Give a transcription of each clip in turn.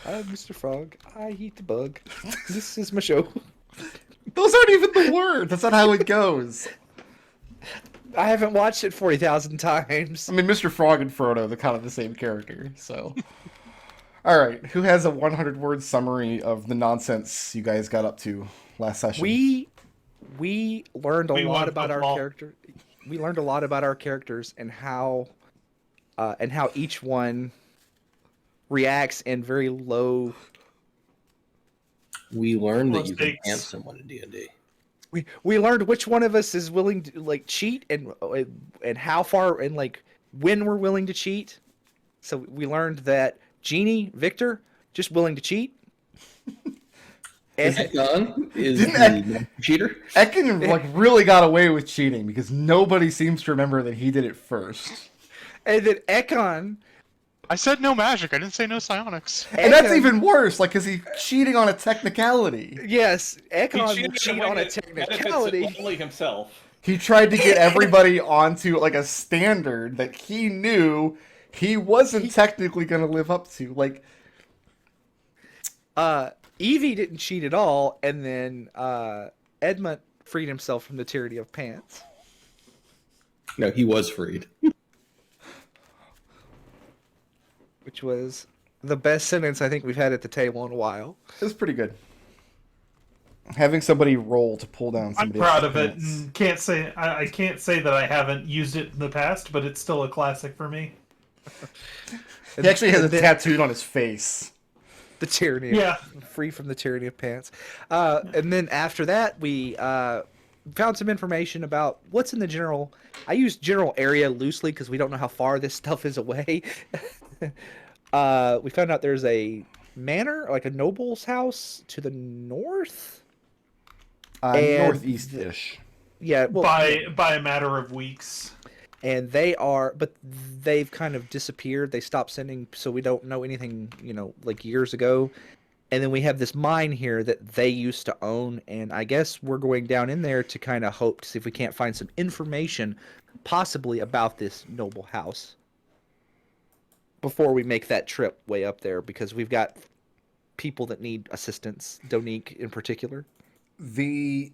I'm Mr. Frog. I eat the bug. This is my show. Those aren't even the words. That's not how it goes. I haven't watched it 40,000 times. I mean, Mr. Frog and Frodo, they're kind of the same character, so. All right, who has a 100-word summary of the nonsense you guys got up to last session? We learned a We lot won about our football. character. We learned a lot about our characters and how each one reacts in very low. We learned that you can Mistakes. pant someone in D&D. We learned which one of us is willing to like cheat and how far and like when we're willing to cheat. So we learned that Jeannie, Victor, just willing to cheat. And, Ekon is Didn't the cheater. Ekon like really got away with cheating because nobody seems to remember that he did it first. and then Ekon. I said no magic. I didn't say no psionics. And that's Ekon- even worse, like, because he's cheating on a technicality. Yes, He Ekon will cheated cheat in a way on a that benefits technicality. only himself. He tried to get everybody onto, like, a standard that he knew he wasn't technically going to live up to. Like, Evie didn't cheat at all, and then Edmont freed himself from the tyranny of pants. No, he was freed. Which was the best sentence I think we've had at the table in a while. it was pretty good. Having somebody roll to pull down I'm somebody proud else's of it. pants. And can't say I can't say that I haven't used it in the past, but it's still a classic for me. He actually has it And then- tattooed on his face. The tyranny. Yeah. Free from the tyranny of pants. And then after that, we found some information about what's in the general. I use general area loosely because we don't know how far this stuff is away. We found out there's a manor, like a noble's house to the north. And- Northeast-ish. Yeah, well, By a matter of weeks. and but they've kind of disappeared. They stopped sending, so we don't know anything, like years ago. And then we have this mine here that they used to own, and I guess we're going down in there to kind of hope to see if we can't find some information, possibly about this noble house, before we make that trip way up there, because we've got people that need assistance, Donique in particular. The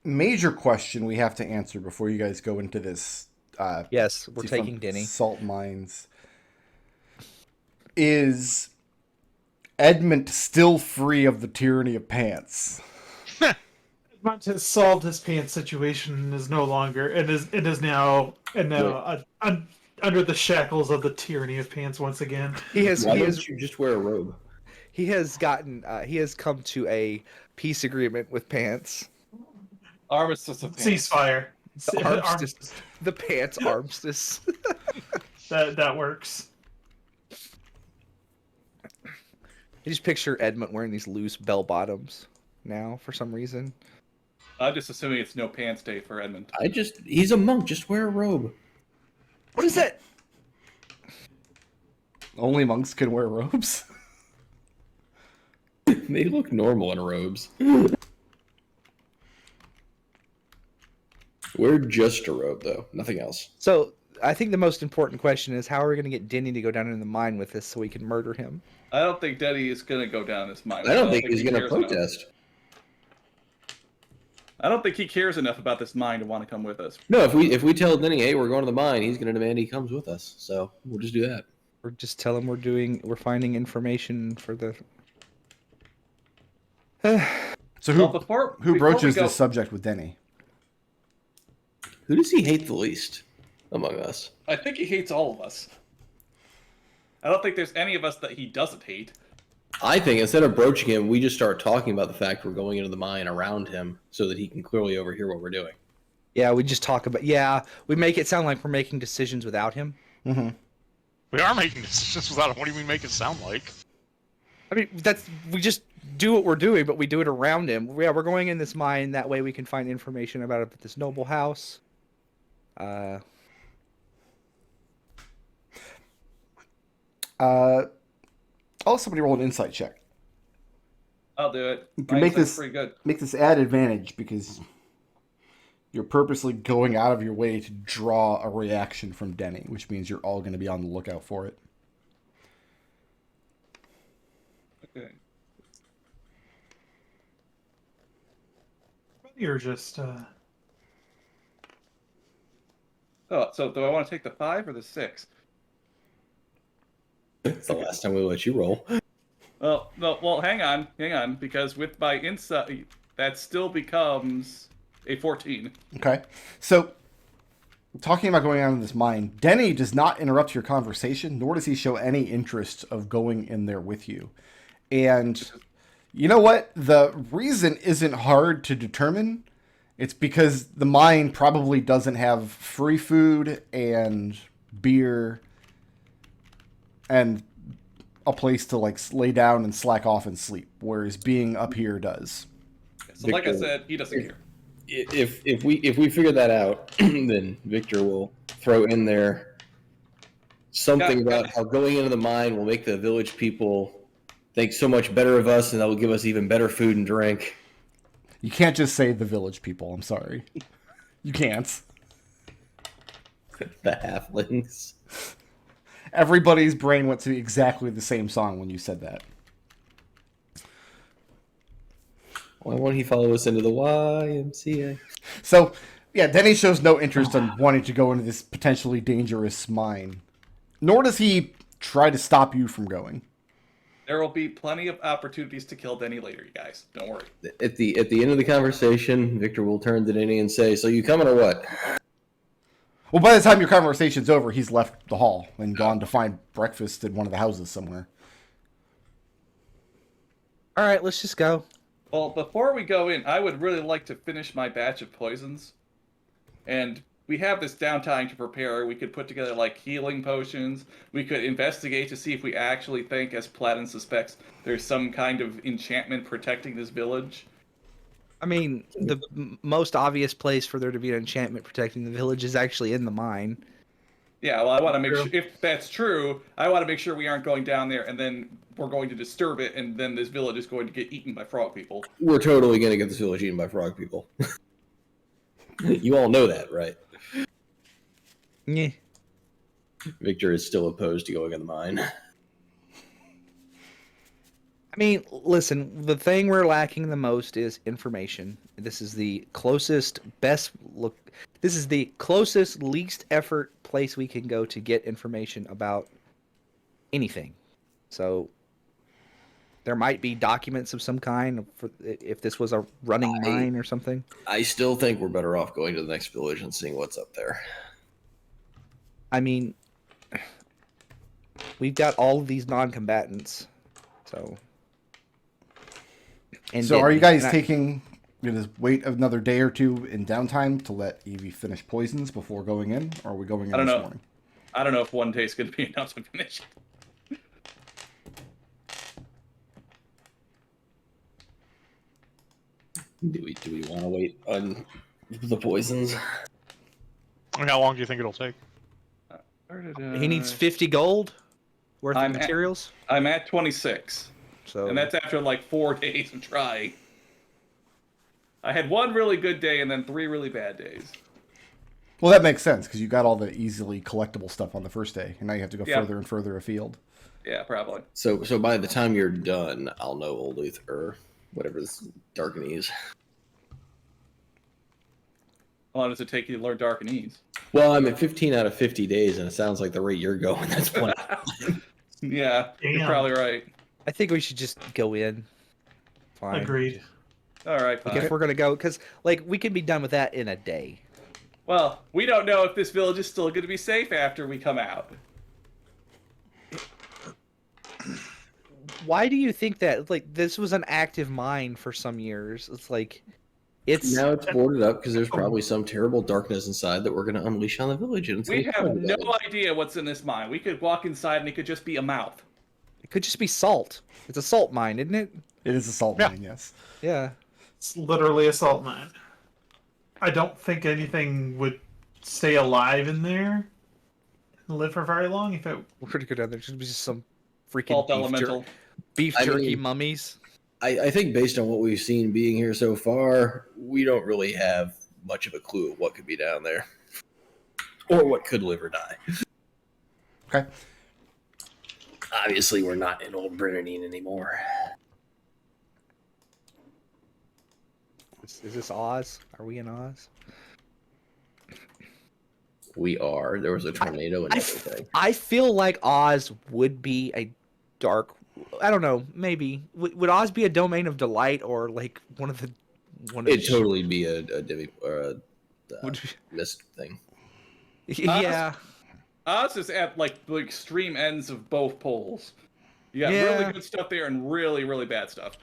major question we have to answer before you guys go into this Yes, we're to taking some Denny. salt mines is Edmont still free of the tyranny of pants? Edmont has solved his pants situation and is no longer it is now under the shackles of the tyranny of pants once again. He has Why he don't has you just wear a robe? he has gotten he has come to a peace agreement with pants. Armistice of pants. Ceasefire. The armistice, the pants armistice. That works. I just picture Edmont wearing these loose bell bottoms now for some reason. I'm just assuming it's no pants day for Edmund. He's a monk, just wear a robe. What is that? Only monks can wear robes? They look normal in robes. Wear just a robe, though. Nothing else. So I think the most important question is how are we going to get Denny to go down in the mine with us so we can murder him? I don't think Denny is going to go down his mind. I don't think he's he going to cares enough. protest. I don't think he cares enough about this mine to want to come with us. No, if we tell Denny, hey, we're going to the mine, he's going to demand he comes with us. So we'll just do that. Or just tell him we're finding information for the. So Well, who before broaches we go, this subject with Denny? Who does he hate the least among us? I think he hates all of us. I don't think there's any of us that he doesn't hate. I think instead of broaching him, we just start talking about the fact we're going into the mine around him so that he can clearly overhear what we're doing. Yeah, we just talk about. Yeah, we make it sound like we're making decisions without him. Mm-hmm. We are making decisions without him. What do you mean make it sound like? I mean, we just do what we're doing, but we do it around him. Yeah, we're going in this mine. That way we can find information about this noble house. I'll let somebody roll an insight check. I'll do it. You can My make insight's this pretty good. make this add advantage because you're purposely going out of your way to draw a reaction from Denny, which means you're all going to be on the lookout for it. Okay. You're just Oh, so do I want to take the 5 or the 6? It's the last time we let you roll. Well, no. Well, hang on, because with my insight, that still becomes a 14. Okay. So, talking about going out in this mine, Denny does not interrupt your conversation, nor does he show any interest of going in there with you. And you know what? The reason isn't hard to determine. It's because the mine probably doesn't have free food and beer and a place to like lay down and slack off and sleep, whereas being up here does. So, like I said, he doesn't care. If we figure that out, then Victor will throw in there something about how going into the mine will make the village people think so much better of us, and that will give us even better food and drink. You can't just say the village people. I'm sorry. You can't. The halflings. Everybody's brain went to exactly the same song when you said that. Why won't he follow us into the YMCA? So, yeah, Denny shows no interest in wanting to go into this potentially dangerous mine. Nor does he try to stop you from going. There will be plenty of opportunities to kill Denny later, you guys. Don't worry. At the end of the conversation, Victor will turn to Denny and say, "So you coming or what?" Well, by the time your conversation's over, he's left the hall and gone to find breakfast in one of the houses somewhere. All right, let's just go. Well, before we go in, I would really like to finish my batch of poisons. And we have this downtime to prepare. We could put together, like, healing potions. We could investigate to see if we actually think, as Platin suspects, there's some kind of enchantment protecting this village. I mean, the most obvious place for there to be an enchantment protecting the village is actually in the mine. Yeah, well, I want to make sure, if that's true, I want to make sure we aren't going down there and then we're going to disturb it and then this village is going to get eaten by frog people. We're totally going to get this village eaten by frog people. You all know that, right? Yeah. Victor is still opposed to going in the mine. I mean, listen, the thing we're lacking the most is information. This is the closest, least effort place we can go to get information about anything. So there might be documents of some kind if this was a running mine or something. I still think we're better off going to the next village and seeing what's up there. I mean, we've got all of these non-combatants, so. So are you guys taking, just wait another day or two in downtime to let Evie finish poisons before going in? Or are we going in this morning? I don't know if one day is going to be enough to finish. Do we want to wait on the poisons? I mean, how long do you think it'll take? He needs 50 gold worth of materials. I'm at 26. So, and that's after like 4 days of trying. I had one really good day and then 3 really bad days. Well, that makes sense because you got all the easily collectible stuff on the first day, and now you have to go further and further afield. Yeah, probably. So by the time you're done, I'll know Old Uth or whatever this Darkanese. How long does it take you to learn Darkanese? Well, I'm at 15 out of 50 days, and it sounds like the rate you're going, that's plenty. Yeah, you're probably right. I think we should just go in. Fine. Agreed. All right, fine. Like if we're gonna go, because like we can be done with that in a day. Well, we don't know if this village is still going to be safe after we come out. Why do you think that? Like this was an active mine for some years. It's like now it's boarded up because there's probably some terrible darkness inside that we're going to unleash on the village. And we have no idea what's in this mine. We could walk inside and it could just be a mouth. It could just be salt. It's a salt mine, isn't it? It is a salt mine, yes. Yeah. It's literally a salt mine. I don't think anything would stay alive in there and live for very long. If it We're pretty good down there. Should be just some freaking Salt elemental. beef jerky mummies. I think based on what we've seen being here so far, we don't really have much of a clue of what could be down there. Or what could live or die. Okay. Obviously, we're not in Old Brennan anymore. Is this Oz? Are we in Oz? We are. There was a tornado and everything. I feel like Oz would be a dark. I don't know. Maybe would Oz be a domain of delight or like one of the It'd totally be a Divi or a mist thing. Yeah. Oz is at like the extreme ends of both poles. You got really good stuff there and really, really bad stuff.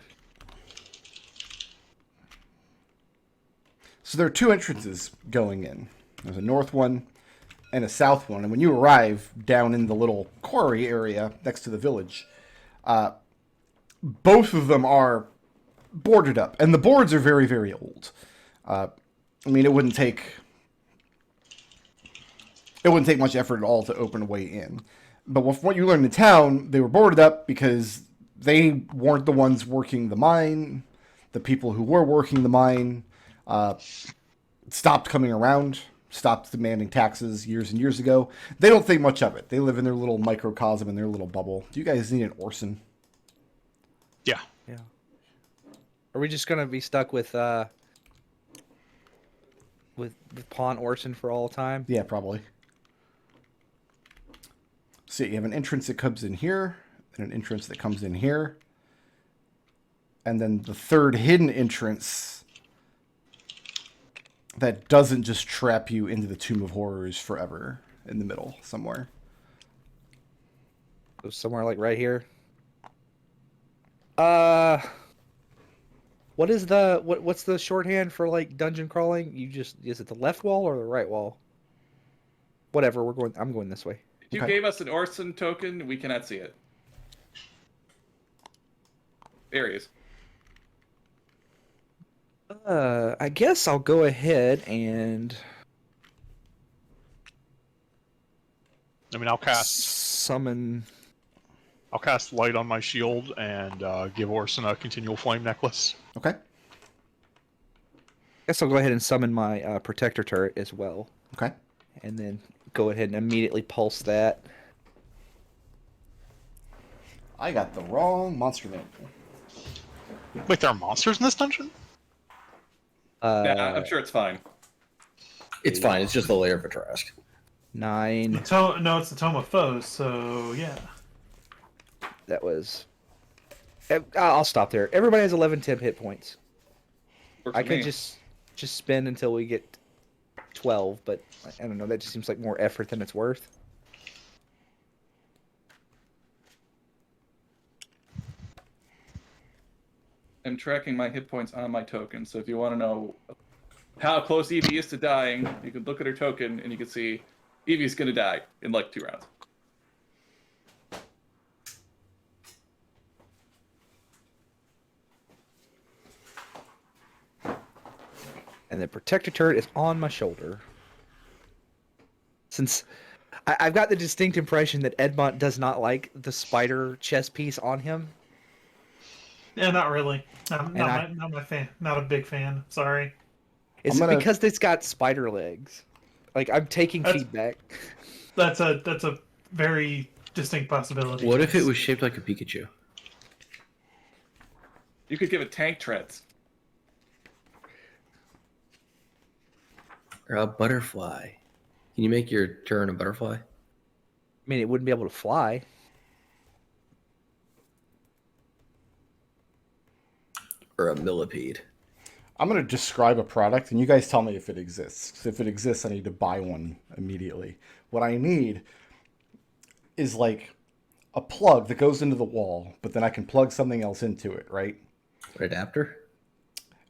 So there are two entrances going in. There's a north one and a south one. And when you arrive down in the little quarry area next to the village, both of them are boarded up. And the boards are very, very old. I mean, it wouldn't take much effort at all to open a way in. But from what you learned in town, they were boarded up because they weren't the ones working the mine. The people who were working the mine stopped coming around, stopped demanding taxes years and years ago. They don't think much of it. They live in their little microcosm, in their little bubble. Do you guys need an Orson? Yeah. Yeah. Are we just gonna be stuck with Pawn Orson for all time? Yeah, probably. So you have an entrance that comes in here, and an entrance that comes in here. And then the third hidden entrance that doesn't just trap you into the Tomb of Horrors forever in the middle somewhere. So somewhere like right here. What is what's the shorthand for like dungeon crawling? Is it the left wall or the right wall? Whatever, I'm going this way. If you Okay. gave us an Orson token, we cannot see it. There he is. I guess I'll go ahead and I'll cast summon. I'll cast light on my shield and give Orson a continual flame necklace. Okay. Guess I'll go ahead and summon my protector turret as well, Okay. and then go ahead and immediately pulse that. I got the wrong monster manual. Wait, there are monsters in this dungeon? Yeah, I'm sure it's fine. It's fine. It's just the layer of a Trask. 9. No, it's the Tome of Foes, so yeah. That was. I'll stop there. Everybody has 11 temp hit points. Works I for could me. just spend until we get 12, but I don't know. That just seems like more effort than it's worth. I'm tracking my hit points on my token, so if you want to know how close Evie is to dying, you can look at her token and you can see Evie's going to die in like 2 rounds. And the protector turret is on my shoulder. Since I've got the distinct impression that Edmont does not like the spider chess piece on him. Yeah, not really. Not And my fan. Not a big fan. Sorry. Is I'm it gonna- because it's got spider legs? Like, I'm taking feedback. That's a very distinct possibility. What if it was shaped like a Pikachu? You could give it tank treads. Or a butterfly? Can you make your turn a butterfly? I mean, it wouldn't be able to fly. Or a millipede? I'm going to describe a product, and you guys tell me if it exists. If it exists, I need to buy one immediately. What I need is like a plug that goes into the wall, but then I can plug something else into it, right? An adapter?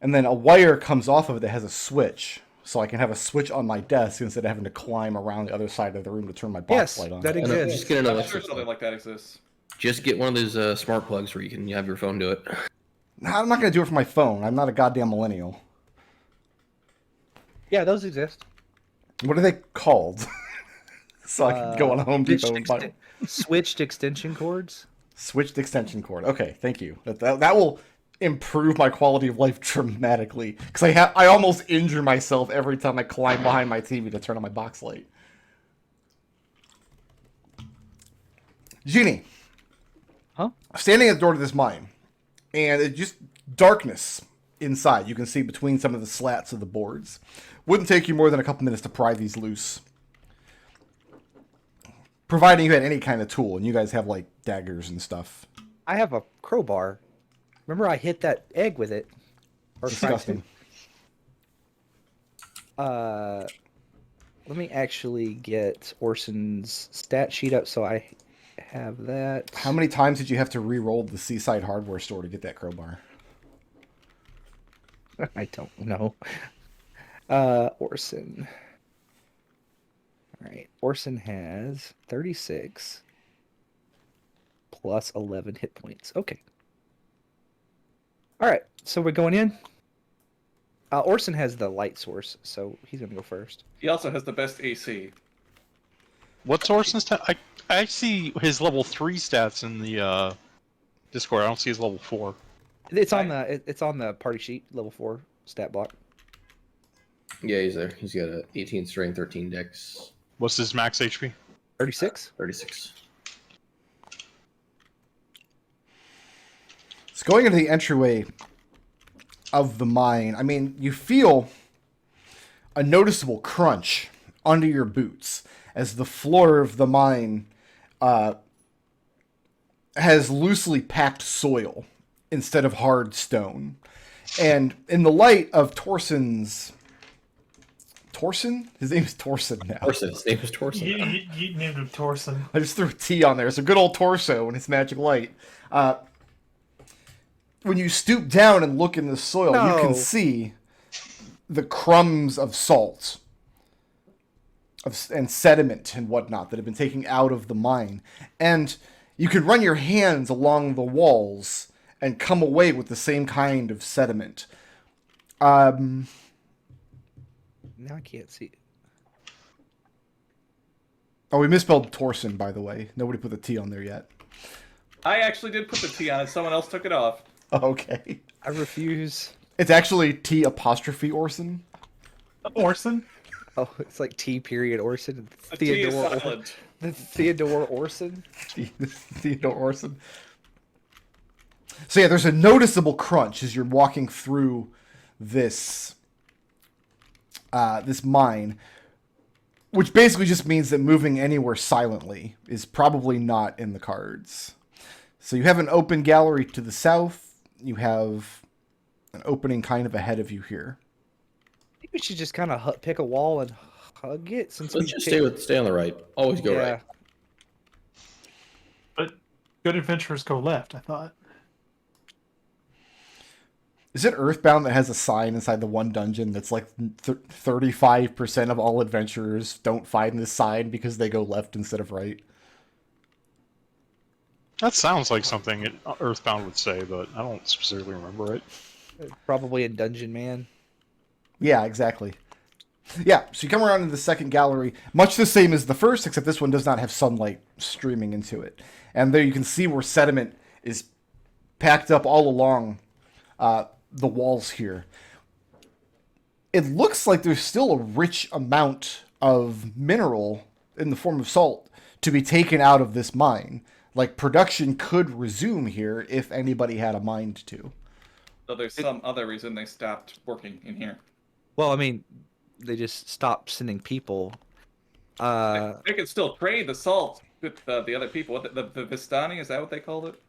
And then a wire comes off of it that has a switch, so I can have a switch on my desk instead of having to climb around the other side of the room to turn my box Yes, light on. that And exists. just get an I'm sure electric something plug. like that exists. Just get one of those smart plugs where you can have your phone do it. Nah, I'm not going to do it for my phone. I'm not a goddamn millennial. Yeah, those exist. What are they called? So I can go on Home Switched, Depot and buy switched extension cords. switched extension cord. Okay, thank you. That will improve my quality of life dramatically. Because I almost injure myself every time I climb behind my TV to turn on my box light. Genie, Huh? Standing at the door to this mine, and it's just darkness inside. You can see between some of the slats of the boards. Wouldn't take you more than a couple minutes to pry these loose. Providing you had any kind of tool, and you guys have, like, daggers and stuff. I have a crowbar. Remember I hit that egg with it? Or Disgusting. Let me actually get Orson's stat sheet up so I have that. How many times did you have to re-roll the Seaside Hardware store to get that crowbar? I don't know. Orson. All right. Orson has 36 plus 11 hit points. Okay. All right. So we're going in. Orson has the light source, so he's going to go first. He also has the best AC. What's Orson's I see his level 3 stats in the Discord. I don't see his level 4. It's on the party sheet, level 4 stat block. Yeah, he's there. He's got a 18 strength, 13 dex, What's his max HP? 36. 36. It's going into the entryway of the mine. I mean, you feel a noticeable crunch under your boots as the floor of the mine has loosely packed soil instead of hard stone. And in the light of Torson's... Torson? His name is Torson now. Torson. His name is Torson. You named him Torson. I just threw a T on there. It's a good old torso in its magic light. When you stoop down and look in the soil, you can see the crumbs of salt and sediment and whatnot that have been taken out of the mine. And you can run your hands along the walls and come away with the same kind of sediment. Now I can't see it. Oh, we misspelled Torson, by the way. Nobody put the T on there yet. I actually did put the T on it. Someone else took it off. Okay. I refuse. It's actually T apostrophe Orson. Orson? Oh, it's like T period Orson. The T is silent. Theodore Orson. Theodore Orson. So yeah, there's a noticeable crunch as you're walking through this this mine, which basically just means that moving anywhere silently is probably not in the cards. So you have an open gallery to the south. You have an opening kind of ahead of you here. I think we should just kind of pick a wall and hug it. Since Let's just stay on the right. Always go right. But good adventurers go left, I thought. Is it Earthbound that has a sign inside the one dungeon that's like 35% of all adventurers don't find this sign because they go left instead of right? That sounds like something Earthbound would say, but I don't specifically remember it. Probably in Dungeon Man. Yeah, exactly. Yeah, so you come around into the second gallery, much the same as the first, except this one does not have sunlight streaming into it. And there you can see where sediment is packed up all along the walls here. It looks like there's still a rich amount of mineral in the form of salt to be taken out of this mine. Like, production could resume here if anybody had a mind to. So there's some other reason they stopped working in here. Well, I mean, they just stopped sending people. They could still trade the salt with the other people. What, the Vistani, is that what they called it?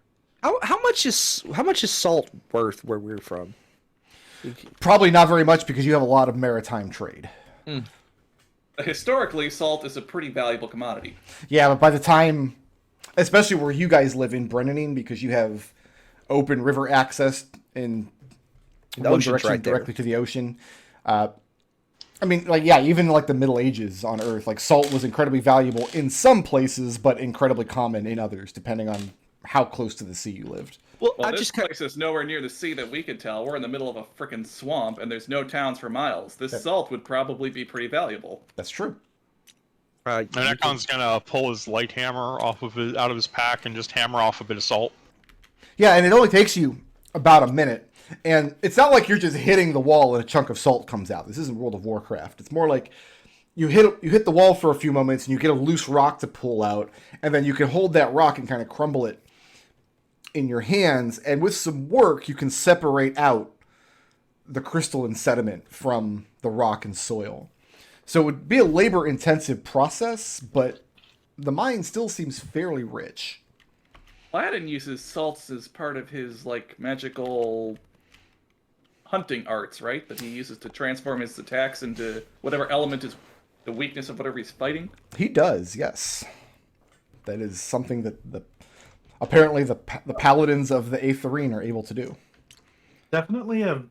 How much is salt worth where we're from? Probably not very much because you have a lot of maritime trade. Historically, salt is a pretty valuable commodity. Yeah, but by the time, especially where you guys live in Brennanine, because you have open river access in one direction right directly to the ocean. I mean, like, yeah, even like the Middle Ages on Earth, like salt was incredibly valuable in some places, but incredibly common in others, depending on how close to the sea you lived. Well, This place is nowhere near the sea that we can tell. We're in the middle of a frickin' swamp, and there's no towns for miles. This salt would probably be pretty valuable. That's true. And Ekon's gonna pull his light hammer out of his pack and just hammer off a bit of salt. Yeah, and it only takes you about a minute. And it's not like you're just hitting the wall and a chunk of salt comes out. This isn't World of Warcraft. It's more like you hit the wall for a few moments and you get a loose rock to pull out, and then you can hold that rock and kind of crumble it in your hands, and with some work, you can separate out the crystalline sediment from the rock and soil. So it would be a labor-intensive process, but the mine still seems fairly rich. Aladdin uses salts as part of his like magical hunting arts, right? That he uses to transform his attacks into whatever element is the weakness of whatever he's fighting. He does, yes. That is something that apparently the paladins of the Aetherine are able to do. Definitely a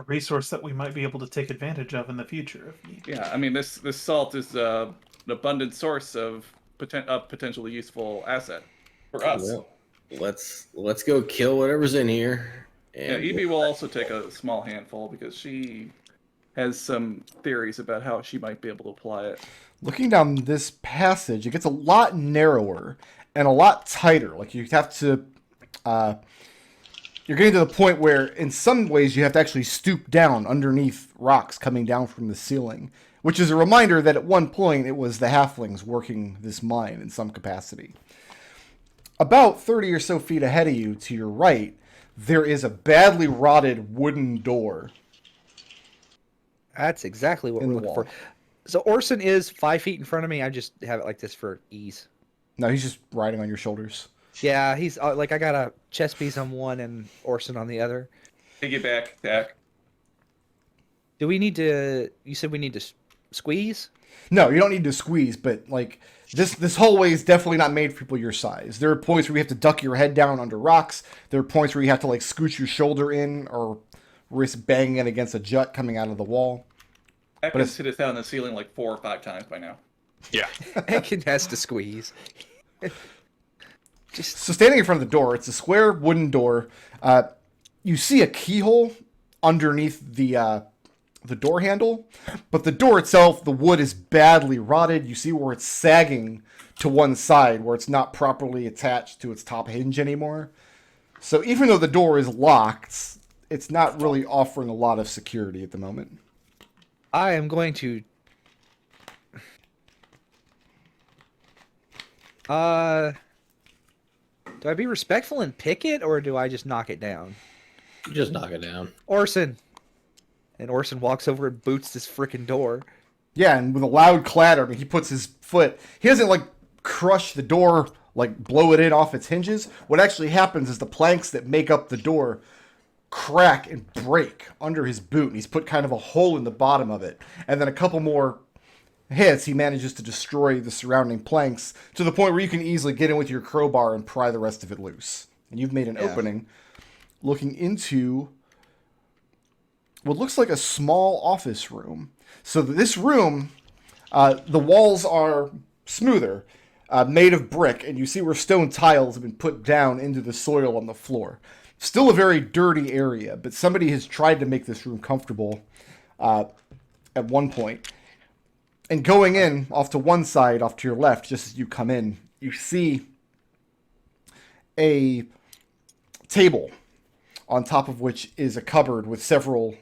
resource that we might be able to take advantage of in the future. Yeah, I mean this salt is an abundant source of potentially useful asset for us. Well, let's go kill whatever's in here. Yeah, And Evie will also take a small handful because she has some theories about how she might be able to apply it. Looking down this passage, it gets a lot narrower and a lot tighter. Like you have to, you're getting to the point where in some ways you have to actually stoop down underneath rocks coming down from the ceiling, which is a reminder that at one point it was the halflings working this mine in some capacity. About 30 or so feet ahead of you to your right, there is a badly rotted wooden door. That's exactly what In we're the looking wall. for. So Orson is 5 feet in front of me. I just have it like this for ease. No, he's just riding on your shoulders. Yeah, he's like I got a chess piece on one and Orson on the other. Piggyback attack. Do we need to? You said we need to squeeze. No, you don't need to squeeze, but like this hallway is definitely not made for people your size. There are points where you have to duck your head down under rocks. There are points where you have to like scoot your shoulder in or risk banging it against a jut coming out of the wall. Ekkon's hit us down the ceiling like 4 or 5 times by now. Yeah. Ekon has to squeeze. So standing in front of the door, it's a square wooden door. You see a keyhole underneath the door handle, but the door itself, the wood is badly rotted. You see where it's sagging to one side, where it's not properly attached to its top hinge anymore. So even though the door is locked, it's not really offering a lot of security at the moment. I am going to. Do I be respectful and pick it, or do I just knock it down? just knock it down. Orson. And Orson walks over and boots this freaking door. Yeah, and with a loud clatter, I mean, he puts his foot. He doesn't like crush the door, like blow it in off its hinges. What actually happens is the planks that make up the door crack and break under his boot, and he's put kind of a hole in the bottom of it. And then a couple more hits, he manages to destroy the surrounding planks to the point where you can easily get in with your crowbar and pry the rest of it loose. And you've made an opening looking into what looks like a small office room. So this room, the walls are smoother, made of brick, and you see where stone tiles have been put down into the soil on the floor. Still a very dirty area, but somebody has tried to make this room comfortable at one point. And going in, off to one side, off to your left, just as you come in, you see a table on top of which is a cupboard with several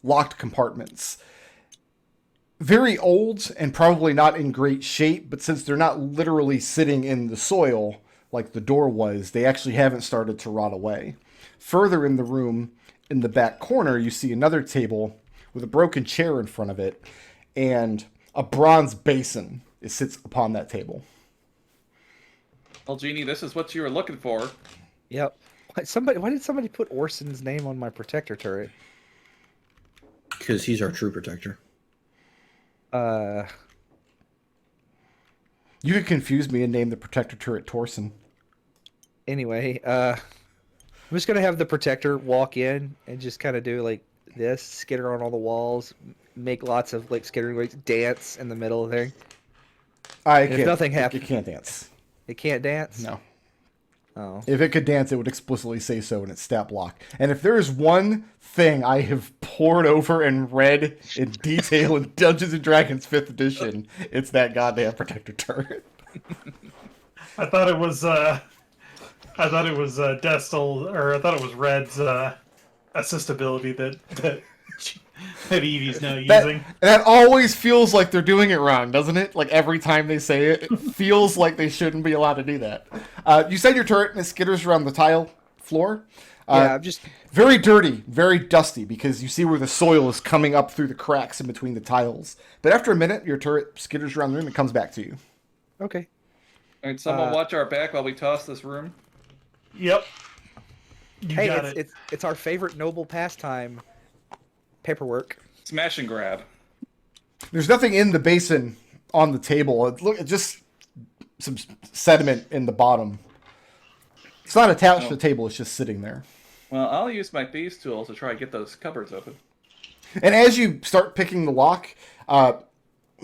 locked compartments. Very old and probably not in great shape, but since they're not literally sitting in the soil like the door was, they actually haven't started to rot away. Further in the room, in the back corner, you see another table with a broken chair in front of it, and a bronze basin. It sits upon that table. Well, Genie, this is what you were looking for. Yep. Why did somebody put Orson's name on my protector turret? Because he's our true protector. You could confuse me and name the protector turret Torson. Anyway, I'm just gonna have the protector walk in and just kind of do like this, skitter on all the walls, make lots of like skittering ways, dance in the middle of there. If nothing happens, it can't dance. It can't dance. No. Oh. If it could dance, it would explicitly say so in its stat block. And if there is one thing I have poured over and read in detail in Dungeons and Dragons 5th edition, it's that goddamn protector turret. I thought it was Destil, or I thought it was Red's assist ability that that Evie's now That, using. that always feels like they're doing it wrong, doesn't it? Like every time they say it, it feels like they shouldn't be allowed to do that. You said your turret and it skitters around the tile floor. Yeah, I'm just Very dirty, very dusty, because you see where the soil is coming up through the cracks in between the tiles. But after a minute, your turret skitters around the room and comes back to you. okay. All right, someone watch our back while we toss this room. Yep. You Hey, got it. it's our favorite noble pastime. Paperwork. Smash and grab. There's nothing in the basin on the table. It's just some sediment in the bottom. It's not attached to the table. It's just sitting there. Well, I'll use my thieves tool to try to get those cupboards open. And as you start picking the lock,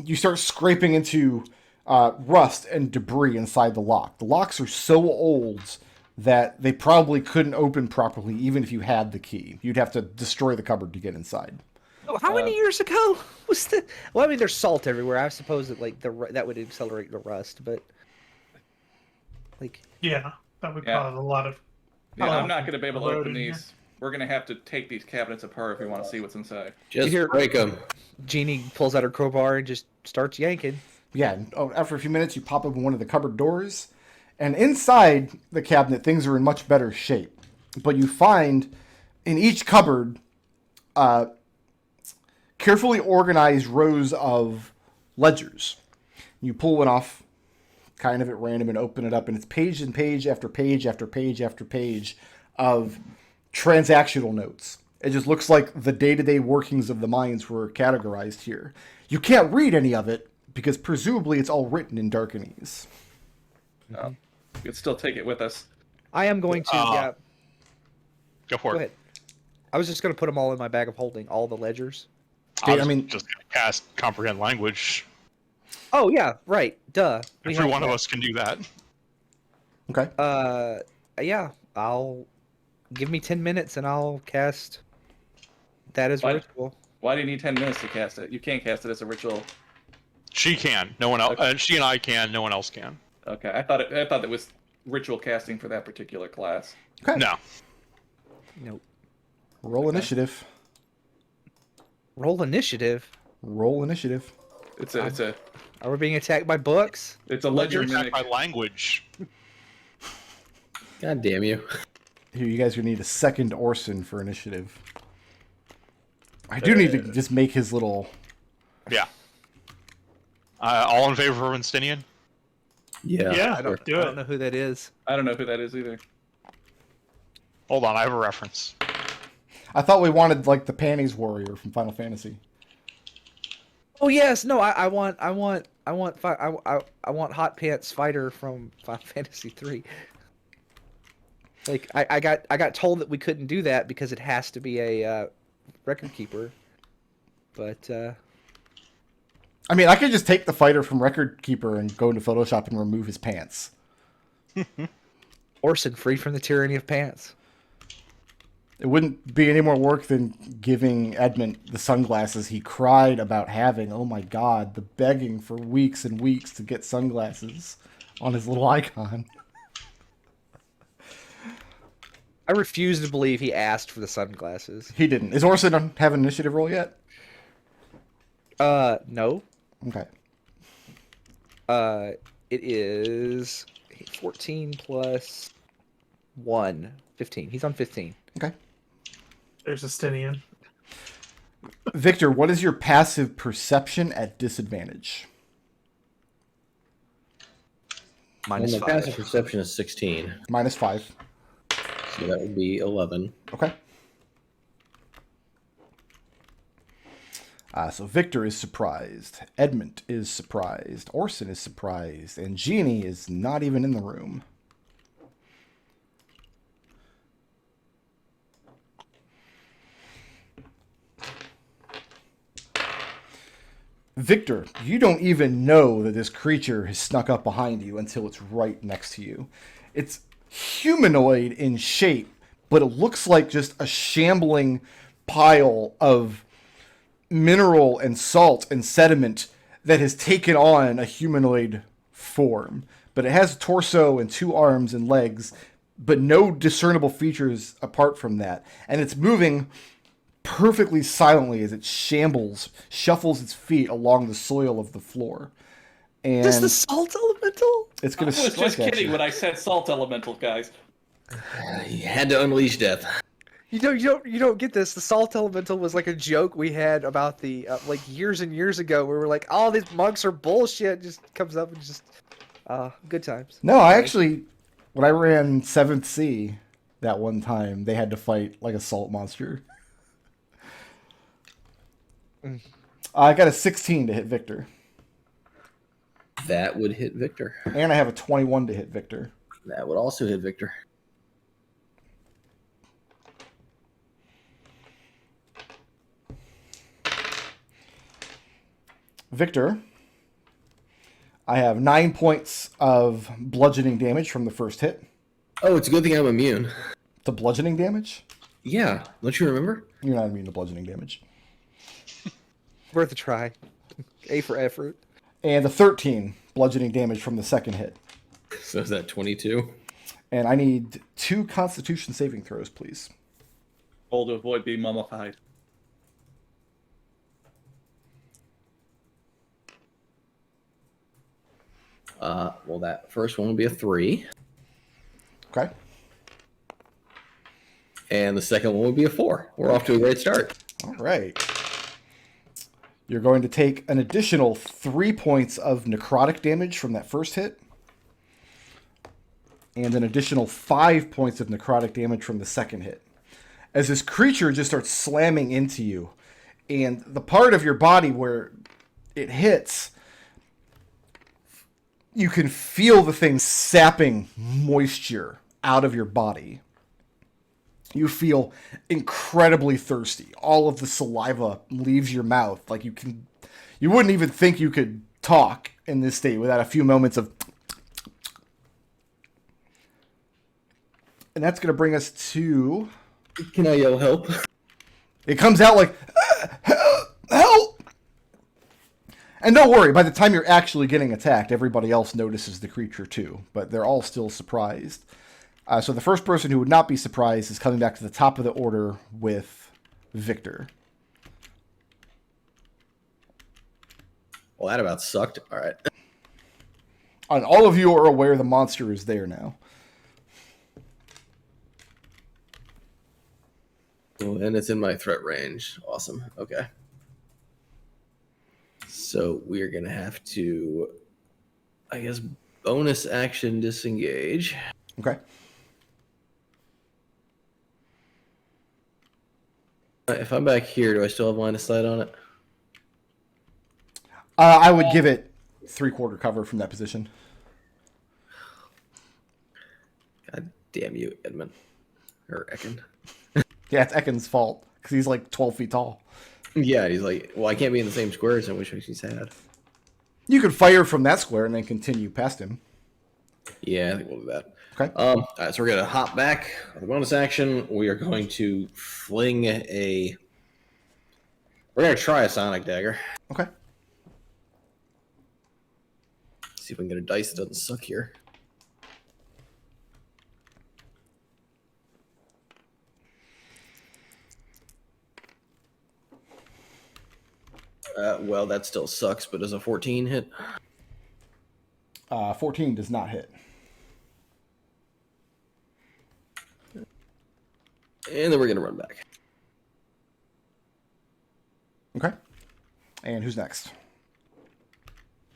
you start scraping into rust and debris inside the lock. The locks are so old that they probably couldn't open properly even if you had the key. You'd have to destroy the cupboard to get inside. Oh, how many years ago was the? Well, I mean, there's salt everywhere. I suppose that like that would accelerate the rust, but like Yeah, that would Yeah. cause a lot of. Yeah, I'm not going to be able to Load open in here. these. We're going to have to take these cabinets apart if we want to see what's inside. Just hear- break them. Jeannie pulls out her crowbar and just starts yanking. Yeah, and after a few minutes, you pop open one of the cupboard doors, and inside the cabinet, things are in much better shape. But you find in each cupboard carefully organized rows of ledgers. You pull one off kind of at random and open it up, and it's page and page after page after page after page of transactional notes. It just looks like the day-to-day workings of the mines were categorized here. You can't read any of it, because presumably it's all written in Darkanese. We could still take it with us. I am going to. Yeah, Go for go it. ahead. I was just going to put them all in my bag of holding, all the ledgers. I I mean- mean, just gonna cast comprehend language. Oh yeah, right. Duh. Every have one of that. us can do that. Okay. Yeah. I'll give me 10 minutes and I'll cast that as What? ritual. Why do you need 10 minutes to cast it? You can't cast it as a ritual. She can. No one else. Okay. She and I can. No one else can. Okay, I thought it was ritual casting for that particular class. Okay. No. Nope. Roll initiative. Roll initiative. Roll initiative. It's a Are we being attacked by books? it's a You're ledger attacked mimic. by language. God damn you. Here, you guys are going to need a second Orson for initiative. I do need to just make his little... Yeah. All in favor of Instinian? Yeah. Yeah, do do I it. don't know who that is. I don't know who that is either. Hold on, I have a reference. I thought we wanted, like, the panties warrior from Final Fantasy. Oh yes, no, I want Hot Pants Fighter from Final Fantasy 3. Like I got told that we couldn't do that because it has to be a record keeper. But I mean, I could just take the fighter from Record Keeper and go into Photoshop and remove his pants. Orson free from the tyranny of pants. It wouldn't be any more work than giving Edmont the sunglasses he cried about having. Oh my god, the begging for weeks and weeks to get sunglasses on his little icon. I refuse to believe he asked for the sunglasses. He didn't. Is Orson have an initiative roll yet? No. Okay. It is 14 plus 1. 15. He's on 15. Okay. There's a Stinian. Victor, what is your passive perception at disadvantage? Minus And the 5. passive perception is 16. -5. So that would be 11. Okay. So Victor is surprised. Edmont is surprised. Orson is surprised. And Jeannie is not even in the room. Victor, you don't even know that this creature has snuck up behind you until it's right next to you. It's humanoid in shape, but it looks like just a shambling pile of mineral and salt and sediment that has taken on a humanoid form. But it has a torso and 2 arms and legs, but no discernible features apart from that. And it's moving perfectly silently as it shuffles its feet along the soil of the floor. And Just the salt elemental? it's I going to was strike just at kidding you. when I said salt elemental, guys. He had to unleash death. You don't get this. The salt elemental was like a joke we had about the like years and years ago, where we're like, "Oh, these monks are bullshit." Just comes up and just good times. No, I actually, when I ran 7th C that one time, they had to fight like a salt monster. I got a 16 to hit Victor. That would hit Victor. And I have a 21 to hit Victor. That would also hit Victor. Victor, I have 9 points of bludgeoning damage from the first hit. Oh, it's a good thing I'm immune. To bludgeoning damage? Yeah, don't you remember? You're not immune to bludgeoning damage. Worth a try. A for effort. And a 13 bludgeoning damage from the second hit. So is that 22? And I need 2 Constitution saving throws, please. Roll to avoid being mummified. Well, that first one will be a 3. Okay. And the second one will be a 4. We're off to a great start. All right. You're going to take an additional 3 points of necrotic damage from that first hit. And an additional 5 points of necrotic damage from the second hit. As this creature just starts slamming into you. And the part of your body where it hits, you can feel the thing sapping moisture out of your body. You feel incredibly thirsty. All of the saliva leaves your mouth. Like you wouldn't even think you could talk in this state without a few moments of. And that's going to bring us to. Can I yell help? It comes out like, help! And don't worry, by the time you're actually getting attacked, everybody else notices the creature too. But they're all still surprised. So the first person who would not be surprised is coming back to the top of the order with Victor. Well, that about sucked. All right. And all of you are aware the monster is there now. Oh, and it's in my threat range. Awesome. Okay. So we're going to have to, I guess, bonus action disengage. Okay. If I'm back here, do I still have line of sight on it? I would give it 3/4 cover from that position. God damn you, Edmont. Or Ekon. Yeah, it's Ekon's fault, because he's like 12 feet tall. Yeah, he's like, well, I can't be in the same square, so I wish he's sad. You could fire from that square and then continue past him. Yeah, I think we'll do that. Okay. All right, so we're going to hop back. With a bonus action, we are going to fling a... We're going to try a Sonic Dagger. Okay. See if we can get a dice that doesn't suck here. Well, that still sucks, but does a 14 hit? 14 does not hit. And then we're going to run back. Okay. And who's next?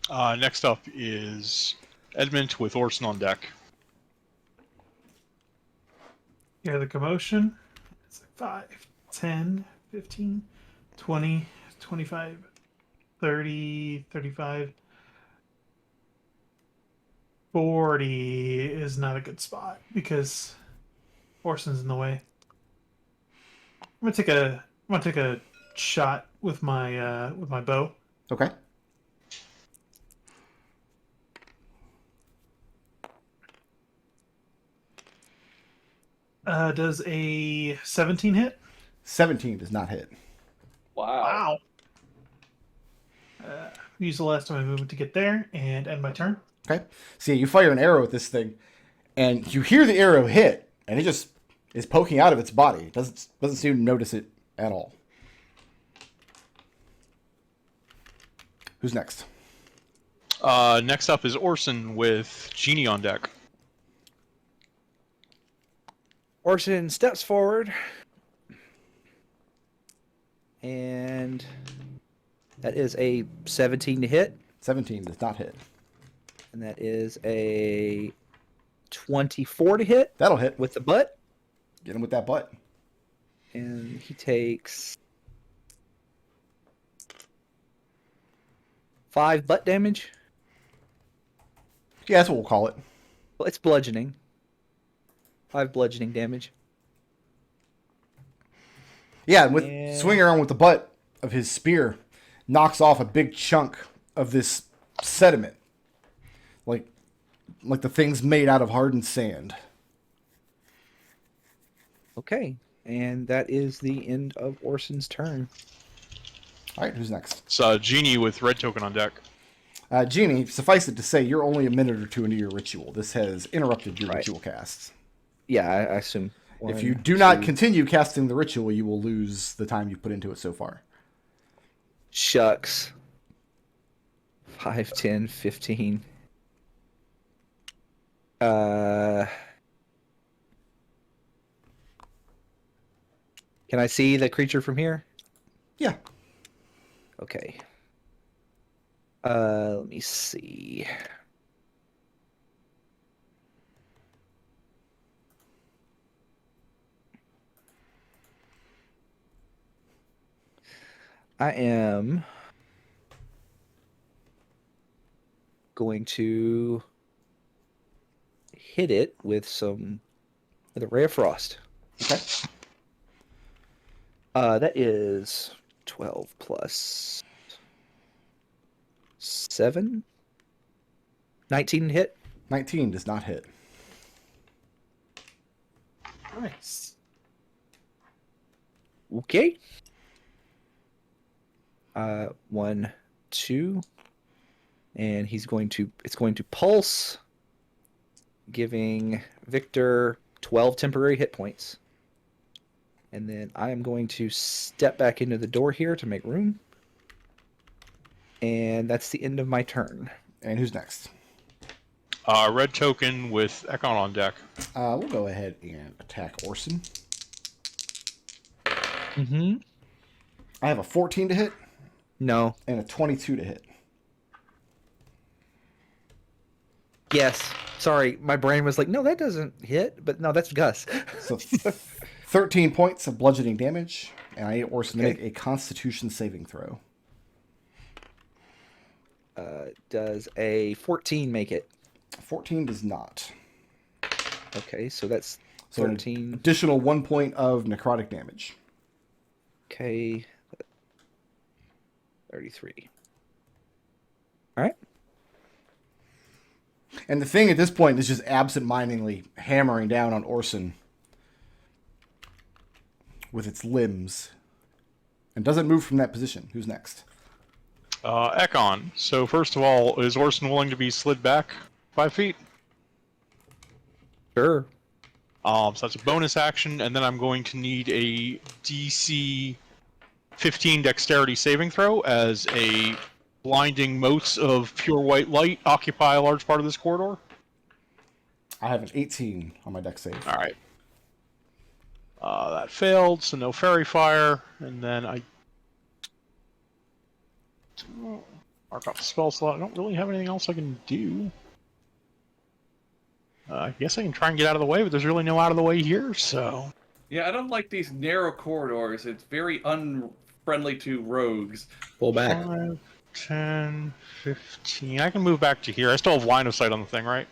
Next up is Edmont with Orson on deck. Yeah, the commotion. It's like 5, 10, 15, 20, 25, 30, 35. 40 is not a good spot because Orson's in the way. I'm gonna take a shot with my bow. Okay. Does a 17 hit? 17 does not hit. Wow. Use the last of my movement to get there and end my turn. Okay. So you fire an arrow at this thing, and you hear the arrow hit, and it just is poking out of its body. It doesn't seem to notice it at all. Who's next? Next up is Orson with Genie on deck. Orson steps forward. And that is a 17 to hit. 17 does not hit. And that is a 24 to hit That'll hit. with the butt. Get him with that butt. And he takes 5 butt damage. Yeah, that's what we'll call it. Well, it's bludgeoning. 5 bludgeoning damage. Yeah, with And- swinging around with the butt of his spear, knocks off a big chunk of this sediment, like the thing's made out of hardened sand. Okay. And that is the end of Orson's turn. All right, who's next? It's Genie with red token on deck. Genie, suffice it to say, you're only a minute or two into your ritual. This has interrupted your Right. ritual casts. Yeah, I assume. If you 1, do not 2. continue casting the ritual, you will lose the time you've put into it so far. Shucks. 5, 10, 15. Can I see the creature from here? Yeah. Okay. Let me see. I am going to hit it with a ray of frost. Okay. That is 12 plus 7. 19 hit. 19 does not hit. Nice. Okay. 1, 2, and it's going to pulse, giving Victor 12 temporary hit points. And then I am going to step back into the door here to make room. And that's the end of my turn. And who's next? Red token with Ekon on deck. We'll go ahead and attack Orson. Mm-hmm. I have a 14 to hit No. and a 22 to hit. Yes. Sorry, my brain was like, no, that doesn't hit. But no, that's Gus. So 13 points of bludgeoning damage, and I need Orson to Okay. make a Constitution saving throw. Does a 14 make it? 14 does not. Okay, so that's So an 13. additional 1 point of necrotic damage. Okay. 33. All right. And the thing at this point is just absent-mindedly hammering down on Orson with its limbs. And doesn't move from that position. Who's next? Ekon. So first of all, is Orson willing to be slid back 5 feet? Sure. So that's a bonus action, and then I'm going to need a DC 15 dexterity saving throw as a blinding motes of pure white light occupy a large part of this corridor. I have an 18 on my dex save. All right. That failed, so no fairy fire, and then I mark off the spell slot. I don't really have anything else I can do. I guess I can try and get out of the way, but there's really no out of the way here, so... Yeah, I don't like these narrow corridors. It's very unfriendly to rogues. Pull back. 5, 10, 15... I can move back to here. I still have line of sight on the thing, right?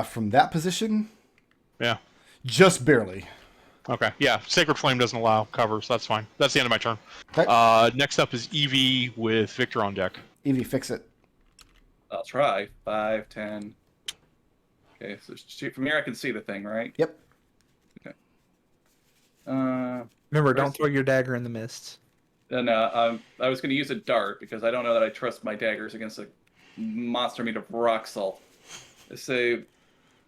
From that position, Yeah. just barely. Okay, yeah. Sacred Flame doesn't allow cover, so that's fine. That's the end of my turn. Okay. Next up is Evie with Victor on deck. Evie, fix it. I'll try. 5, 10. Okay, so shoot from here I can see the thing, right? Yep. Remember, don't throw your dagger in the mists. And I was going to use a dart because I don't know that I trust my daggers against a monster made of rock salt. I say,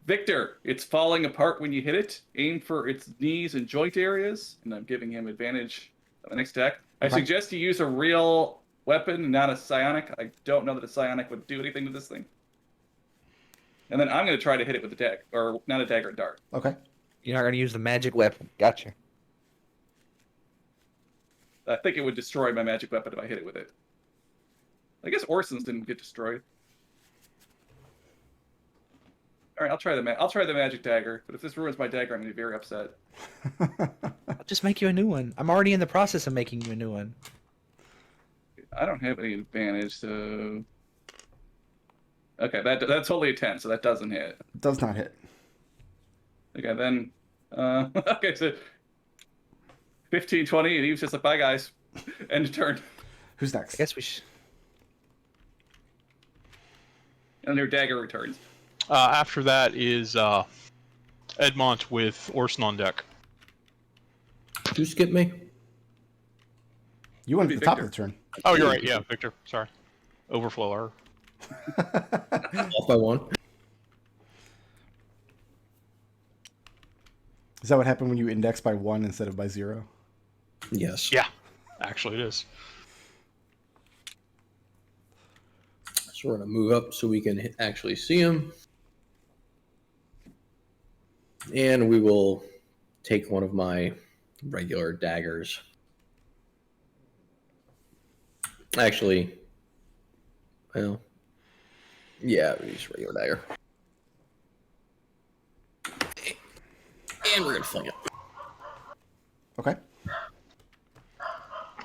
Victor, it's falling apart when you hit it. Aim for its knees and joint areas. And I'm giving him advantage on the next attack. I Okay. suggest you use a real weapon, not a psionic. I don't know that a psionic would do anything to this thing. And then I'm going to try to hit it with a dagger, or not a dagger, a dart. Okay. You're not going to use the magic weapon. Gotcha. I think it would destroy my magic weapon if I hit it with it. I guess Orson's didn't get destroyed. All right, I'll try the magic dagger. But if this ruins my dagger, I'm going to be very upset. I'll just make you a new one. I'm already in the process of making you a new one. I don't have any advantage, so... Okay, that's only a 10, so that doesn't hit. It does not hit. Okay, then... okay, so... 15, 20, and he was just like, bye, guys. End of turn. Who's next? I guess we should... And your dagger returns. After that is Edmont with Orson on deck. Who skipped me? You went at the top of Victor. the turn. Oh, you're right. Yeah, Victor. Sorry. Overflow error. Off by 1. Is that what happened when you index by 1 instead of by 0? Yes. Yeah, actually it is. So we're going to move up so we can actually see him. And we will take one of my regular daggers. Actually, well, yeah, we use regular dagger. And we're going to fling it. Okay.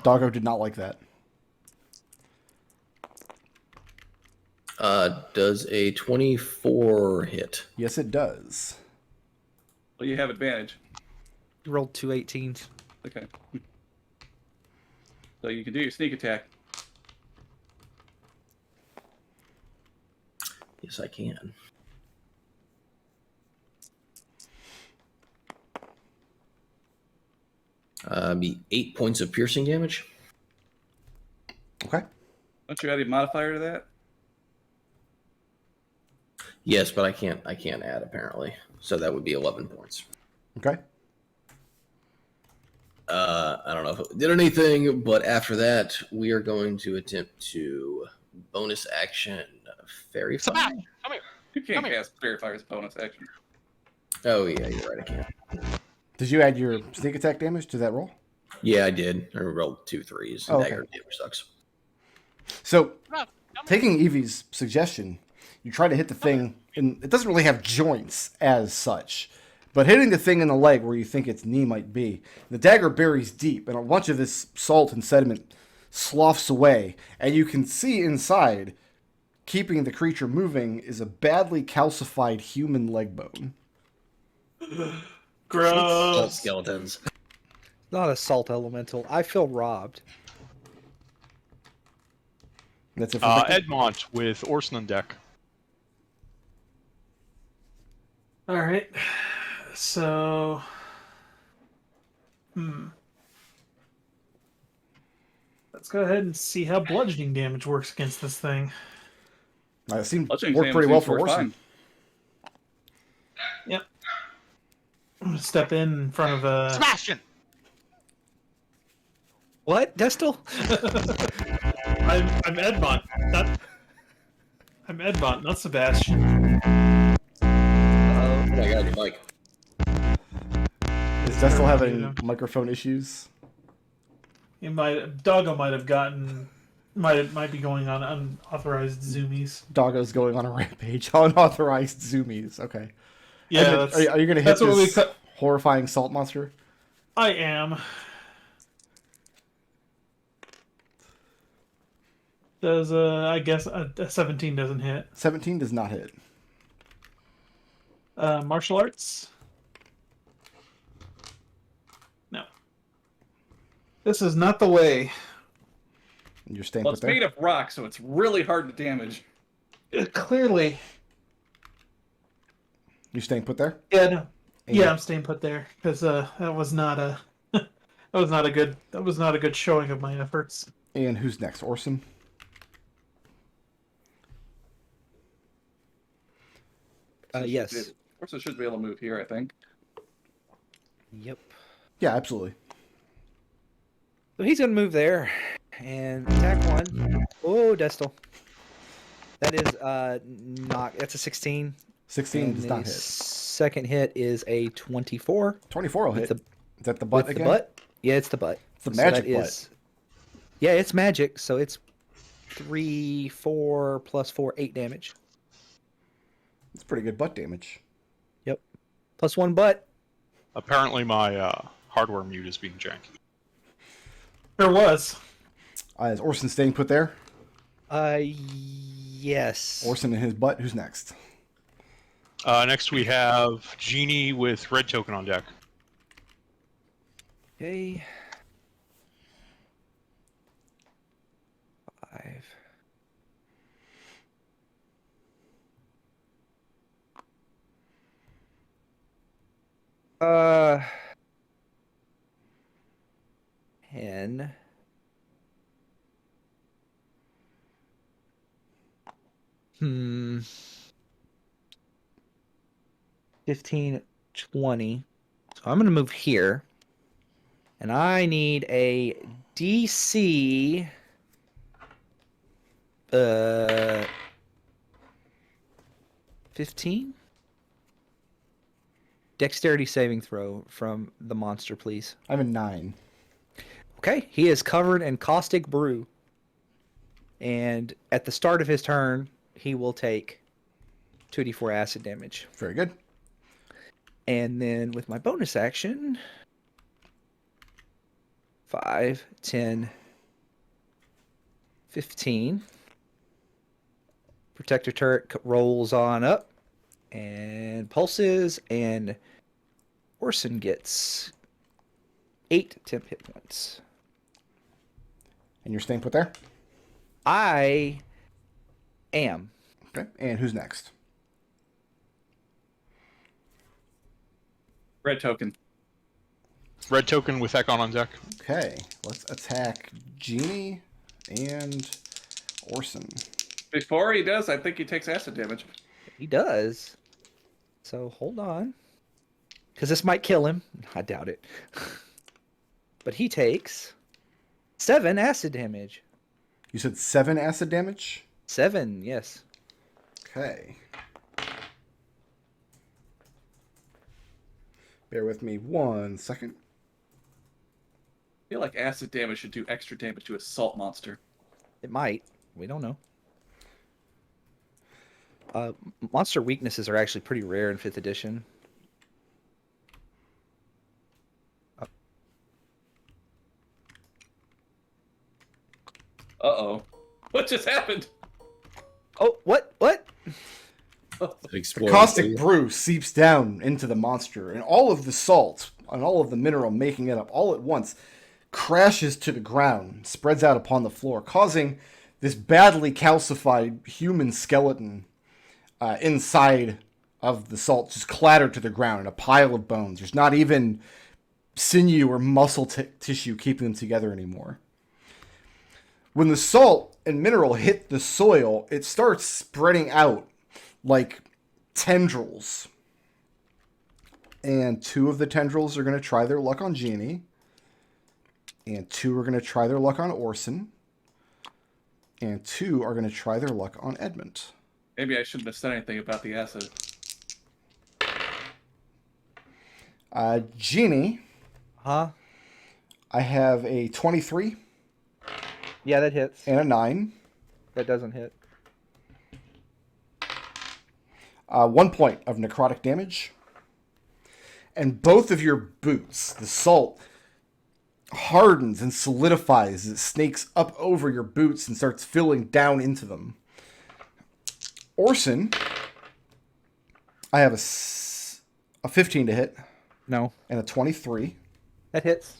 Doggo did not like that. Does a 24 hit? Yes, it does. Well, you have advantage. You rolled 2 18s. Okay. So you can do your sneak attack. Yes, I can. Be 8 points of piercing damage. Okay. Don't you add a modifier to that? Yes, but I can't add apparently. So that would be 11 points. Okay. I don't know if it did anything, but after that, we are going to attempt to bonus action fairy fire. Sebastian, come here. You can't Come here. cast Fairy Fire as a bonus action. Oh yeah, you're right. I can't. Did you add your sneak attack damage to that roll? Yeah, I did. I rolled 2 3s. Oh, okay. Dagger damage sucks. So, taking Evie's suggestion, you try to hit the thing, and it doesn't really have joints as such, but hitting the thing in the leg where you think its knee might be, the dagger buries deep, and a bunch of this salt and sediment sloughs away, and you can see inside, keeping the creature moving, is a badly calcified human leg bone. Salt Gross. skeletons. Not a salt elemental. I feel robbed. That's it for Victor? Edmont with Orson on deck. All right. So, let's go ahead and see how bludgeoning damage works against this thing. It seemed Bludgeoning worked pretty damage well seems for to work Orson. Yep. I'm gonna step in front of Sebastian! What? Destil? I'm Edmont. I'm Edmont, not Sebastian. Oh my god, Mike. Is Destil having microphone issues? Doggo might be going on unauthorized zoomies. Doggo's going on a rampage. Unauthorized zoomies. Okay. Yeah, Edmund, are you going to hit that's what we this cut. horrifying salt monster? I am. Does I guess a 17 doesn't hit. 17 does not hit. Martial arts? No. This is not the way. You're staying Well, put it's made there? of rock, so it's really hard to damage. Clearly. You're staying put there? Yeah, no. And Yeah, I'm staying put there because that was not a that was not a good showing of my efforts. And who's next? Orson? Yes. Orson should be able to move here, I think. Yep. Yeah, absolutely. So he's gonna move there, And attack 1. Oh, Destil. That is that's a 16. 16 And does the not hit. second hit is a 24. 24 will With hit. the- Is that the butt With again? the butt? Yeah, it's the butt. It's the So magic that butt. is- Yeah, it's magic, so it's 3, 4 plus 4, 8 damage. It's pretty good butt damage. Yep. Plus 1 butt. Apparently, my hardware mute is being janky. There was. Is Orson staying put there? Yes. Orson and his butt. Who's next? Next, we have Genie with red token on deck. Okay. 5. Uh. 10. Hmm. 15, 20. So I'm going to move here. And I need a DC 15? Dexterity saving throw from the monster, please. I'm a 9. Okay, he is covered in caustic brew. And at the start of his turn, he will take 2d4 acid damage. Very good. And then with my bonus action, 5, 10, 15. Protector turret rolls on up and pulses, and Orson gets 8 temp hit points. And you're staying put there? I am. Okay. And who's next? Red token. Red token with Ekon on deck. Okay. Let's attack Genie and Orson. Before he does, I think he takes acid damage. He does. So hold on. Because this might kill him. I doubt it. But he takes 7 acid damage. You said 7 acid damage? 7, yes. Okay. Bear with me 1 second. I feel like acid damage should do extra damage to a salt monster. It might. We don't know. Monster weaknesses are actually pretty rare in 5th edition. Uh-oh. What just happened? Oh, what? What? The Explode. caustic brew seeps down into the monster, and all of the salt and all of the mineral making it up all at once crashes to the ground, spreads out upon the floor, causing this badly calcified human skeleton inside of the salt just clatter to the ground in a pile of bones. There's not even sinew or muscle tissue keeping them together anymore. When the salt and mineral hit the soil, it starts spreading out like tendrils. And 2 of the tendrils are going to try their luck on Genie. And 2 are going to try their luck on Orson. And 2 are going to try their luck on Edmont. Maybe I shouldn't have said anything about the acid. Genie, Huh? I have a 23 Yeah, that hits. and a 9. That doesn't hit. 1 point of necrotic damage. And both of your boots, the salt hardens and solidifies as it snakes up over your boots and starts filling down into them. Orson, I have a 15 to hit No. and a 23. That hits.